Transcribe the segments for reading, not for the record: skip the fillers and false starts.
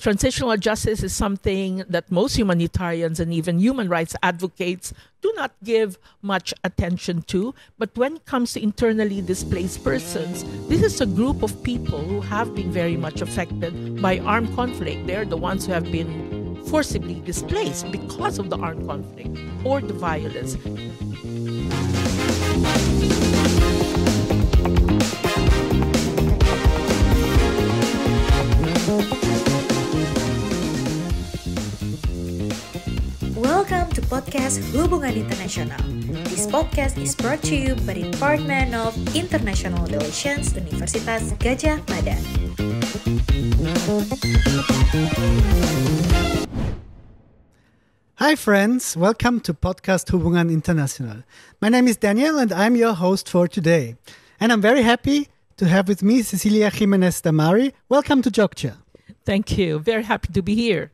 Transitional justice is something that most humanitarians and even human rights advocates do not give much attention to. But when it comes to internally displaced persons, this is a group of people who have been very much affected by armed conflict. They're the ones who have been forcibly displaced because of the armed conflict or the violence. Welcome to podcast Hubungan Internasional. This podcast is brought to you by the Department of International Relations, Universitas Gadjah Mada. Hi friends, welcome to podcast Hubungan Internasional. My name is Daniel and I'm your host for today. And I'm very happy to have with me Cecilia Jimenez-Damary. Welcome to Jogja. Thank you. Very happy to be here.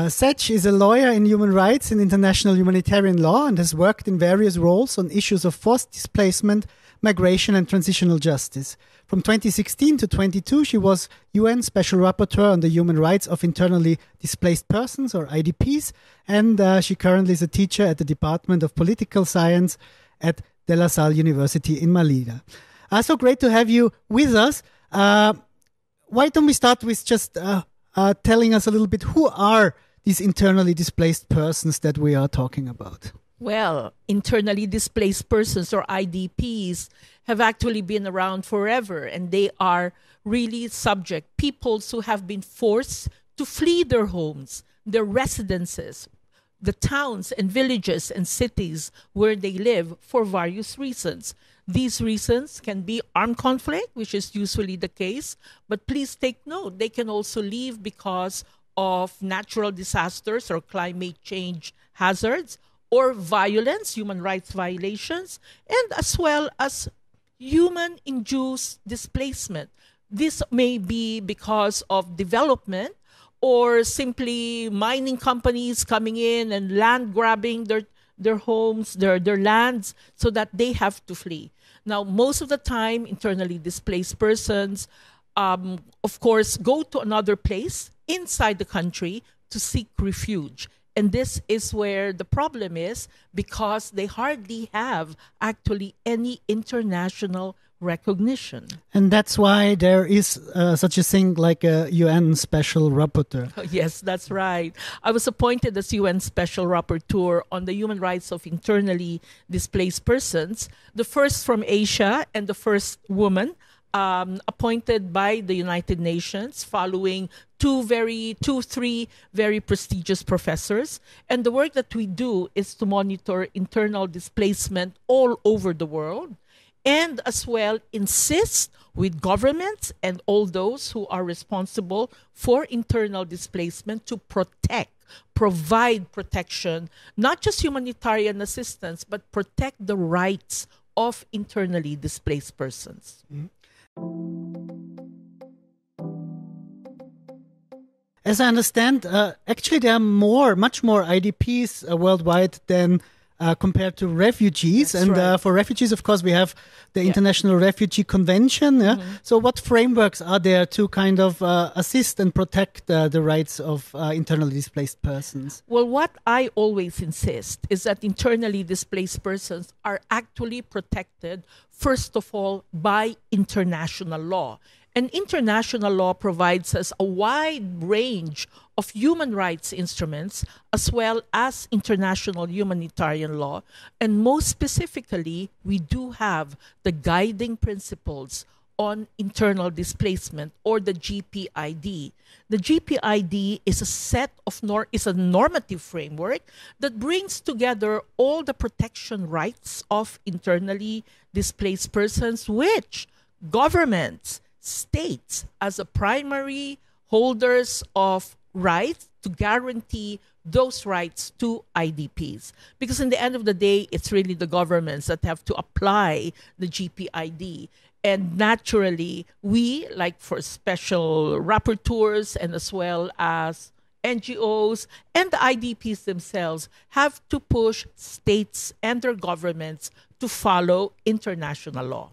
Sech is a lawyer in human rights and international humanitarian law and has worked in various roles on issues of forced displacement, migration and transitional justice. From 2016 to 2022, she was UN Special Rapporteur on the human rights of internally displaced persons, or IDPs, and she currently is a teacher at the Department of Political Science at De La Salle University in Malida. So great to have you with us. Why don't we start with just telling us a little bit, who are these internally displaced persons that we are talking about? Well, internally displaced persons, or IDPs, have actually been around forever, and they are really peoples who have been forced to flee their homes, their residences, the towns and villages and cities where they live for various reasons. These reasons can be armed conflict, which is usually the case, but please take note, they can also leave because of natural disasters or climate change hazards, or violence, human rights violations, and as well as human-induced displacement. This may be because of development or simply mining companies coming in and land grabbing their homes, their lands, so that they have to flee. Now, most of the time, internally displaced persons, of course, go to another place inside the country to seek refuge. And this is where the problem is, because they hardly have actually any international recognition. And that's why there is such a thing like a UN Special Rapporteur. Yes, that's right. I was appointed as UN Special Rapporteur on the human rights of internally displaced persons, the first from Asia and the first woman appointed by the United Nations, following three very prestigious professors. And the work that we do is to monitor internal displacement all over the world, and as well insist with governments and all those who are responsible for internal displacement to provide protection, not just humanitarian assistance, but protect the rights of internally displaced persons. Mm-hmm. As I understand, actually there are much more IDPs worldwide than compared to refugees. That's and right. For refugees, of course, we have the International Refugee Convention. Mm-hmm. So what frameworks are there to kind of assist and protect the rights of internally displaced persons? Well, what I always insist is that internally displaced persons are actually protected, first of all, by international law. And international law provides us a wide range of human rights instruments, as well as international humanitarian law. And most specifically, we do have the guiding principles on internal displacement, or the GPID. The GPID is a normative framework that brings together all the protection rights of internally displaced persons, which governments, states, as a primary holders of rights to guarantee those rights to IDPs. Because in the end of the day, it's really the governments that have to apply the GPID. And naturally, we, like for special rapporteurs and as well as NGOs and the IDPs themselves, have to push states and their governments to follow international law.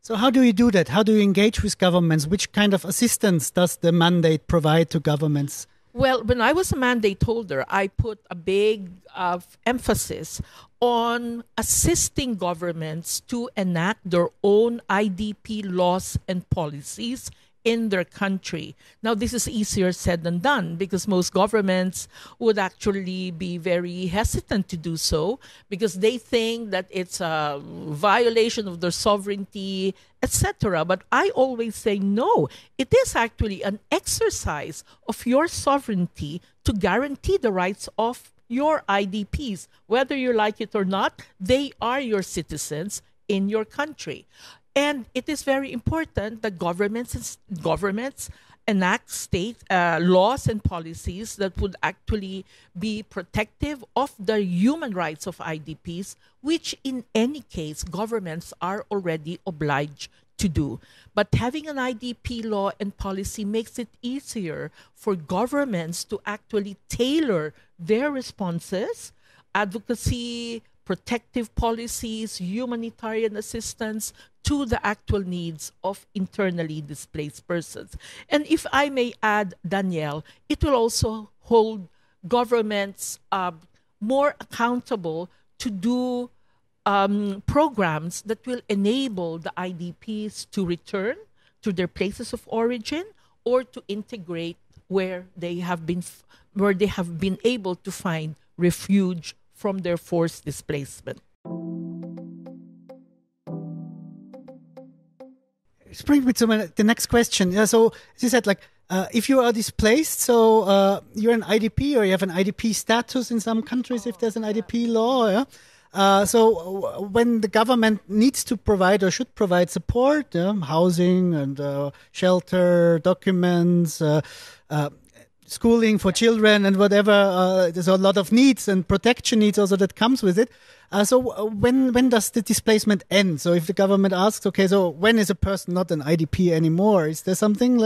So how do you do that? How do you engage with governments? Which kind of assistance does the mandate provide to governments? Well, when I was a mandate holder, I put a big emphasis on assisting governments to enact their own IDP laws and policies in their country. Now, this is easier said than done because most governments would actually be very hesitant to do so because they think that it's a violation of their sovereignty, etc. But I always say no. It is actually an exercise of your sovereignty to guarantee the rights of your IDPs. Whether you like it or not, they are your citizens in your country. And it is very important that governments enact state laws and policies that would actually be protective of the human rights of IDPs, which in any case governments are already obliged to do. But having an IDP law and policy makes it easier for governments to actually tailor their responses, advocacy, protective policies, humanitarian assistance to the actual needs of internally displaced persons. And if I may add, Danielle, it will also hold governments more accountable to do programs that will enable the IDPs to return to their places of origin or to integrate where they have been able to find refuge from their forced displacement. This brings me to the next question. Yeah, so as you said, if you are displaced, so you're an IDP or you have an IDP status in some countries if there's an IDP law. Yeah? So when the government needs to provide or should provide support, housing and shelter, documents, schooling for children and whatever, there's a lot of needs and protection needs also that comes with it. So when does the displacement end? So if the government asks, okay, so when is a person not an IDP anymore? Is there something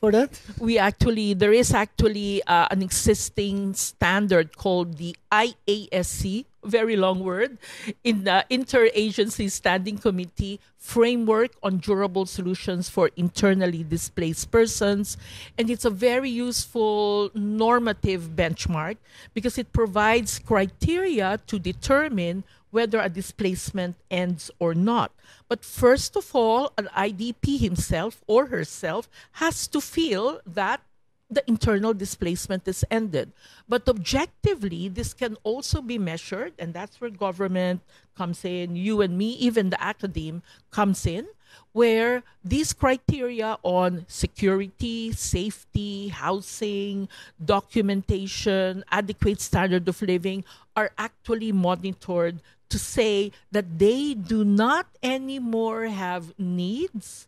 for that? There is actually an existing standard called the IASC, very long word, in the Interagency Standing Committee Framework on Durable Solutions for Internally Displaced Persons. And it's a very useful normative benchmark because it provides criteria to determine whether a displacement ends or not. But first of all, an IDP himself or herself has to feel that the internal displacement is ended. But objectively, this can also be measured, and that's where government comes in, you and me, even the academe comes in, where these criteria on security, safety, housing, documentation, adequate standard of living are actually monitored to say that they do not anymore have needs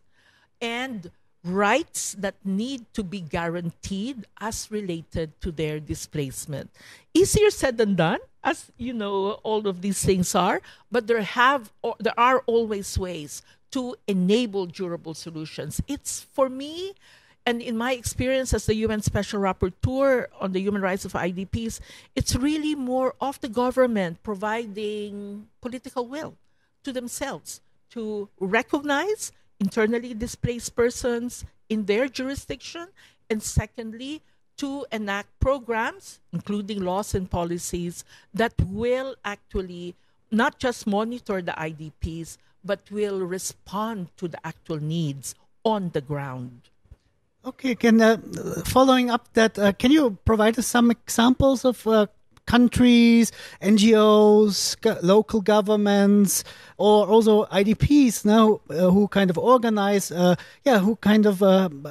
and rights that need to be guaranteed as related to their displacement. Easier said than done, as you know, all of these things are, but there are always ways to enable durable solutions. It's, for me, and in my experience as the UN Special Rapporteur on the human rights of IDPs, it's really more of the government providing political will to themselves to recognize internally displaced persons in their jurisdiction, and secondly, to enact programs, including laws and policies, that will actually not just monitor the IDPs, but will respond to the actual needs on the ground. Okay, following up that, can you provide us some examples of countries, NGOs, local governments, or also IDPs now who kind of organize, who kind of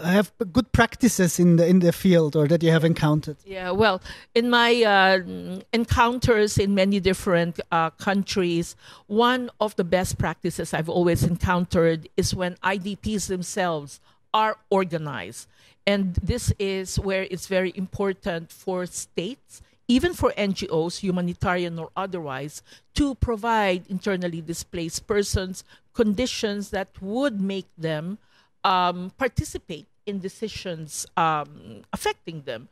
have good practices in the field or that you have encountered? Yeah, well, in my encounters in many different countries, one of the best practices I've always encountered is when IDPs themselves are organized. And this is where it's very important for states, even for NGOs, humanitarian or otherwise, to provide internally displaced persons conditions that would make them participate in decisions affecting them.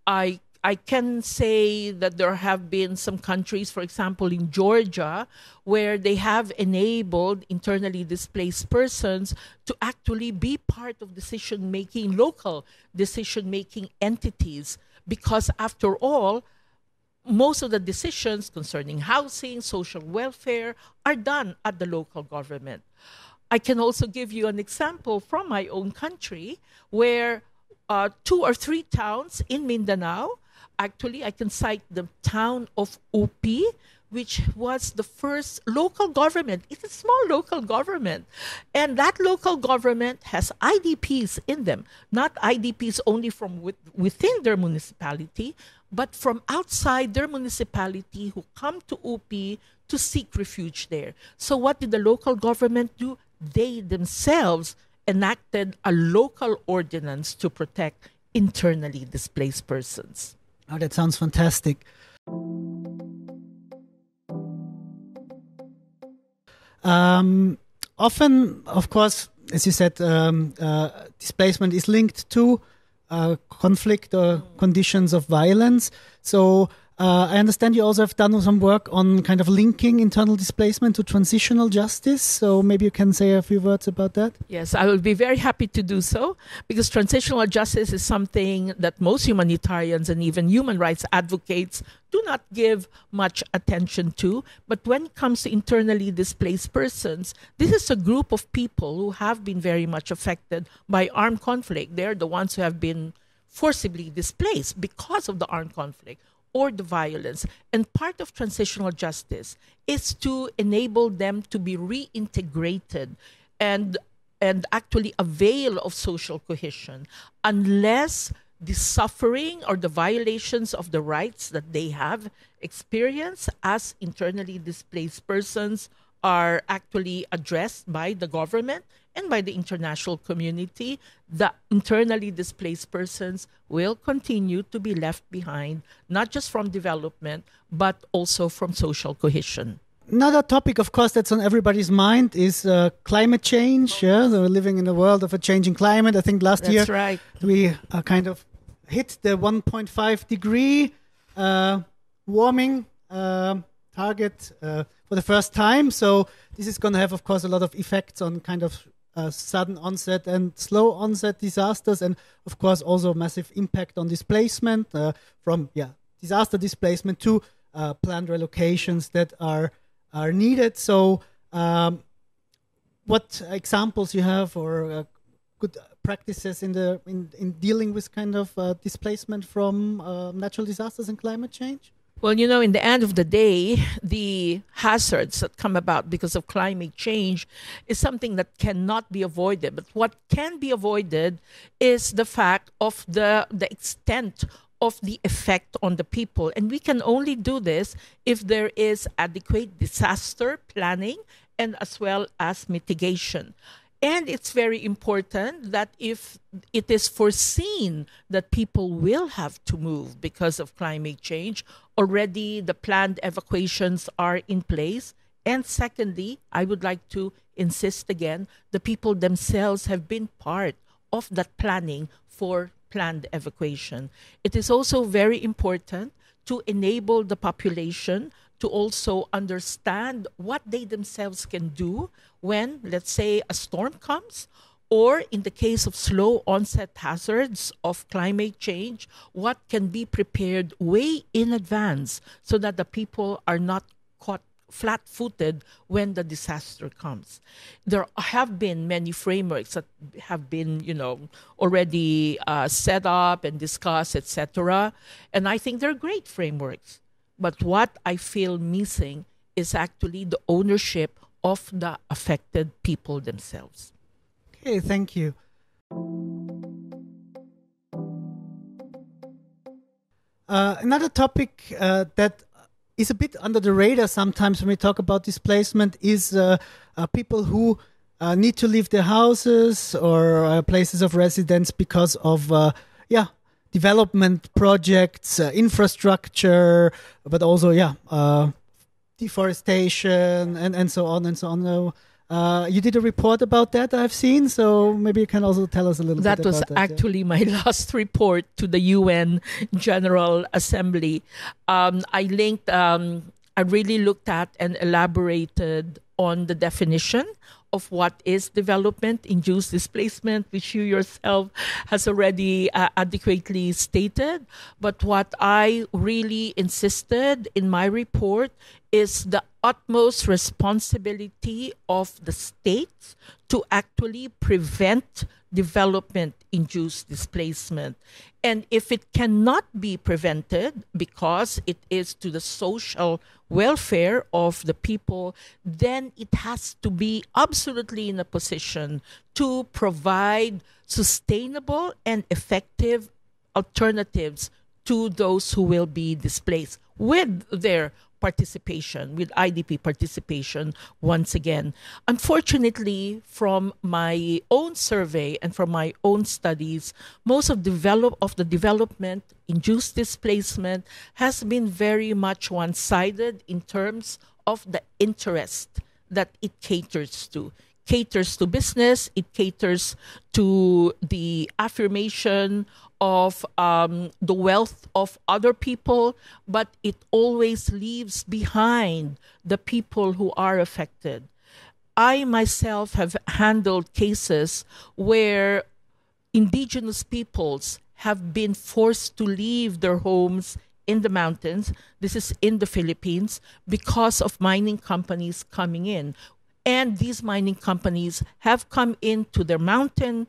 I I can say that there have been some countries, for example, in Georgia, where they have enabled internally displaced persons to actually be part of decision-making, local decision-making entities, because after all, most of the decisions concerning housing, social welfare are done at the local government. I can also give you an example from my own country where 2 or 3 towns in Mindanao, actually I can cite the town of Upi, which was the first local government. It's a small local government. And that local government has IDPs in them, not IDPs only from within their municipality, but from outside their municipality who come to Upi to seek refuge there. So what did the local government do? They themselves enacted a local ordinance to protect internally displaced persons. Oh, that sounds fantastic. Often, of course, as you said, displacement is linked to conflict or conditions of violence. So I understand you also have done some work on kind of linking internal displacement to transitional justice. So maybe you can say a few words about that. Yes, I will be very happy to do so, because transitional justice is something that most humanitarians and even human rights advocates do not give much attention to. But when it comes to internally displaced persons, this is a group of people who have been very much affected by armed conflict. They're the ones who have been forcibly displaced because of the armed conflict or the violence. And part of transitional justice is to enable them to be reintegrated and actually avail of social cohesion, unless the suffering or the violations of the rights that they have experienced as internally displaced persons are actually addressed by the government and by the international community. The internally displaced persons will continue to be left behind, not just from development, but also from social cohesion. Another topic, of course, that's on everybody's mind is climate change. Yeah, so we're living in a world of a changing climate. I think last year right. we kind of hit the 1.5 degree warming target for the first time. So this is going to have, of course, a lot of effects on kind of sudden onset and slow onset disasters, and of course also massive impact on displacement from disaster displacement to planned relocations that are needed. So what examples you have or good practices in dealing with kind of displacement from natural disasters and climate change? Well, in the end of the day, the hazards that come about because of climate change is something that cannot be avoided. But what can be avoided is the fact of the extent of the effect on the people. And we can only do this if there is adequate disaster planning and as well as mitigation. And it's very important that if it is foreseen that people will have to move because of climate change, already the planned evacuations are in place. And secondly, I would like to insist again, the people themselves have been part of that planning for planned evacuation. It is also very important to enable the population to also understand what they themselves can do when, let's say, a storm comes, or in the case of slow onset hazards of climate change, what can be prepared way in advance so that the people are not caught flat-footed when the disaster comes. There have been many frameworks that have been, already set up and discussed, etc. And I think they're great frameworks. But what I feel missing is actually the ownership of the affected people themselves. Okay, thank you. Another topic that is a bit under the radar sometimes when we talk about displacement is people who need to leave their houses or places of residence because of development projects, infrastructure, but also deforestation and so on and so on. You did a report about that, I've seen, so maybe you can also tell us a little bit about that. That was actually my last report to the UN General Assembly. I really looked at and elaborated on the definition of what is development-induced displacement, which you yourself has already adequately stated. But what I really insisted in my report is the utmost responsibility of the states to actually prevent development-induced displacement. And if it cannot be prevented because it is to the social welfare of the people, then it has to be absolutely in a position to provide sustainable and effective alternatives to those who will be displaced with their participation, with IDP participation once again. Unfortunately, from my own survey and from my own studies, most of the development-induced displacement has been very much one-sided in terms of the interest that it caters to. Caters to business, it caters to the affirmation of the wealth of other people, but it always leaves behind the people who are affected. I myself have handled cases where indigenous peoples have been forced to leave their homes in the mountains. This is in the Philippines because of mining companies coming in. And these mining companies have come into their mountain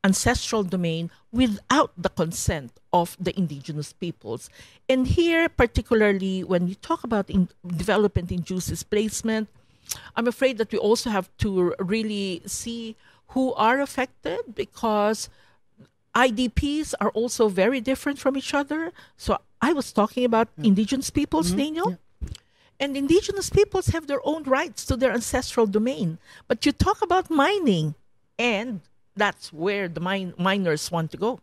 ancestral domain without the consent of the indigenous peoples. And here, particularly when we talk about development-induced displacement, I'm afraid that we also have to really see who are affected, because IDPs are also very different from each other. So I was talking about indigenous peoples, Daniel. Yeah. And indigenous peoples have their own rights to their ancestral domain. But you talk about mining, and that's where the miners want to go.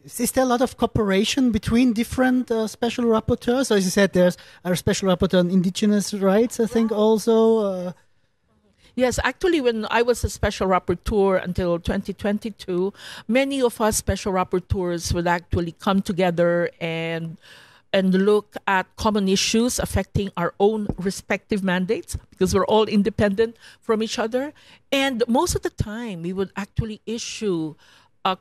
Is there a lot of cooperation between different special rapporteurs? So as you said, there's a special rapporteur on indigenous rights, I think, also. Yes, actually, when I was a special rapporteur until 2022, many of us special rapporteurs would actually come together and look at common issues affecting our own respective mandates, because we're all independent from each other. And most of the time, we would actually issue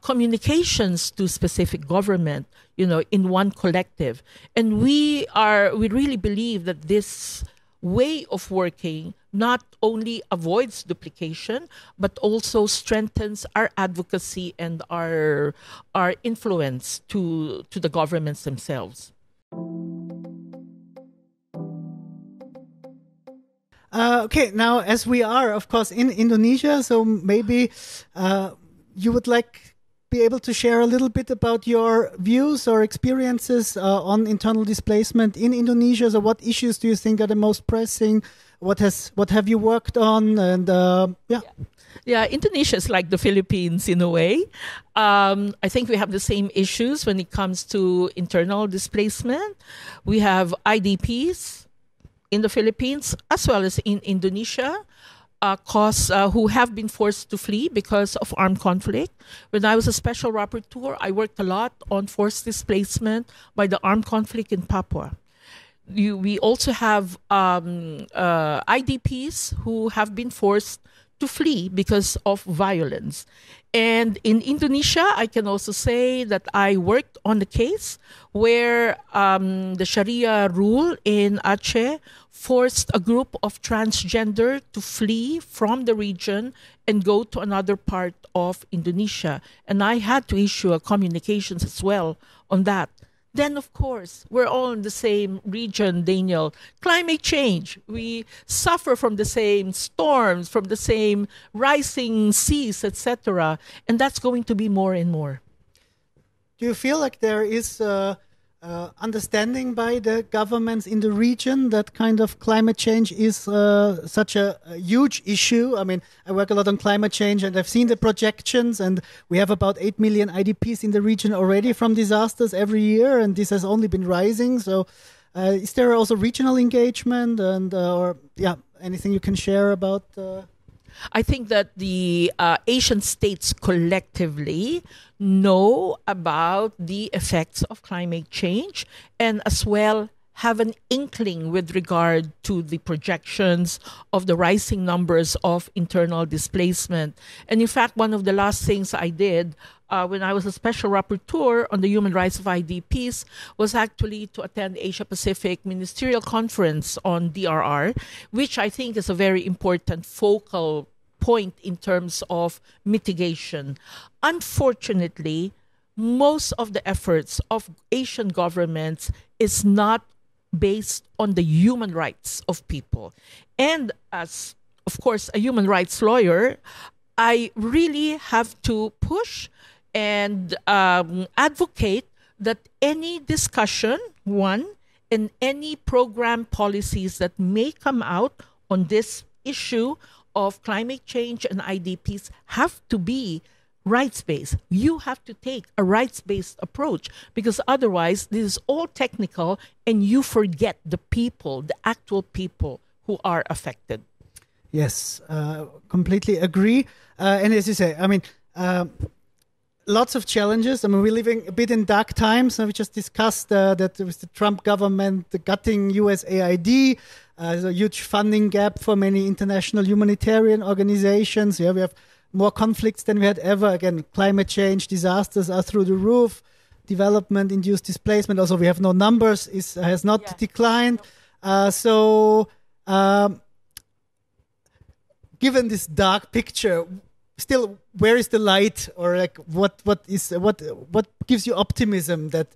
communications to specific government, in one collective. And we really believe that this way of working not only avoids duplication, but also strengthens our advocacy and our influence to the governments themselves. Okay, now as we are, of course, in Indonesia, so maybe you would be able to share a little bit about your views or experiences on internal displacement in Indonesia. So what issues do you think are the most pressing? What have you worked on? And Yeah, Indonesia is like the Philippines in a way. I think we have the same issues when it comes to internal displacement. We have IDPs in the Philippines as well as in Indonesia, who have been forced to flee because of armed conflict. When I was a special rapporteur, I worked a lot on forced displacement by the armed conflict in Papua. We also have IDPs who have been forced to flee because of violence. And in Indonesia, I can also say that I worked on the case where the Sharia rule in Aceh forced a group of transgender to flee from the region and go to another part of Indonesia. And I had to issue a communications as well on that. Then, of course, we're all in the same region, Daniel. Climate change. We suffer from the same storms, from the same rising seas, etc. And that's going to be more and more. Do you feel like there is understanding by the governments in the region that kind of climate change is such a huge issue? I mean, I work a lot on climate change, and I've seen the projections, and we have about 8 million IDPs in the region already from disasters every year, and this has only been rising. So is there also regional engagement and anything you can share about? I think that the Asian states collectively know about the effects of climate change and as well have an inkling with regard to the projections of the rising numbers of internal displacement. And in fact, one of the last things I did when I was a Special Rapporteur on the human rights of IDPs was actually to attend the Asia-Pacific Ministerial Conference on DRR, which I think is a very important focal point in terms of mitigation. Unfortunately, most of the efforts of Asian governments is not based on the human rights of people. And as, of course, a human rights lawyer, I really have to push and advocate that any discussion, and any program policies that may come out on this issue of climate change and IDPs have to be rights-based. You have to take a rights-based approach because otherwise this is all technical and you forget the people, the actual people who are affected. Yes, completely agree. And as you say, I mean, lots of challenges. I mean, we're living a bit in dark times. We just discussed that with the Trump government gutting USAID, there's a huge funding gap for many international humanitarian organizations. Yeah, we have more conflicts than we had ever. Again, climate change, disasters are through the roof. Development-induced displacement, also we have no numbers, has not declined. Given this dark picture, still, where is the light, or like what gives you optimism that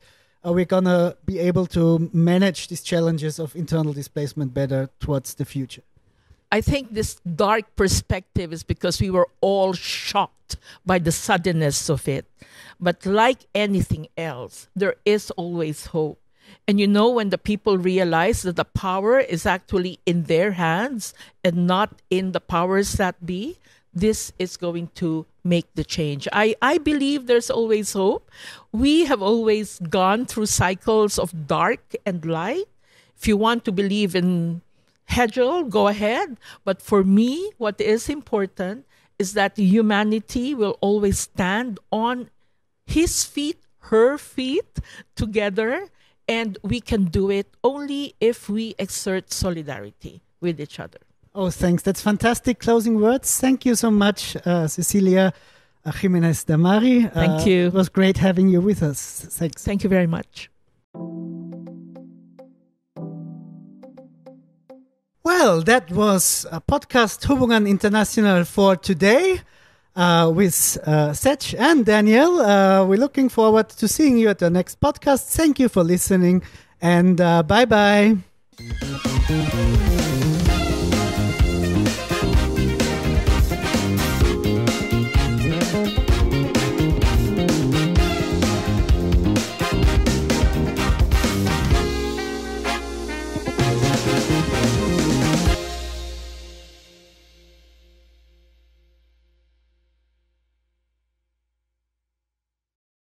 we're gonna be able to manage these challenges of internal displacement better towards the future? I think this dark perspective is because we were all shocked by the suddenness of it. But like anything else, there is always hope. And you know, when the people realize that the power is actually in their hands and not in the powers that be, this is going to make the change. I believe there's always hope. We have always gone through cycles of dark and light. If you want to believe in Hegel, go ahead. But for me, what is important is that humanity will always stand on his feet, her feet together, and we can do it only if we exert solidarity with each other. Oh, thanks. That's fantastic closing words. Thank you so much, Cecilia Jimenez-Damary. Thank you. It was great having you with us. Thanks. Thank you very much. Well, that was a podcast Hubungan Internasional for today with Sech and Daniel. We're looking forward to seeing you at the next podcast. Thank you for listening and bye-bye.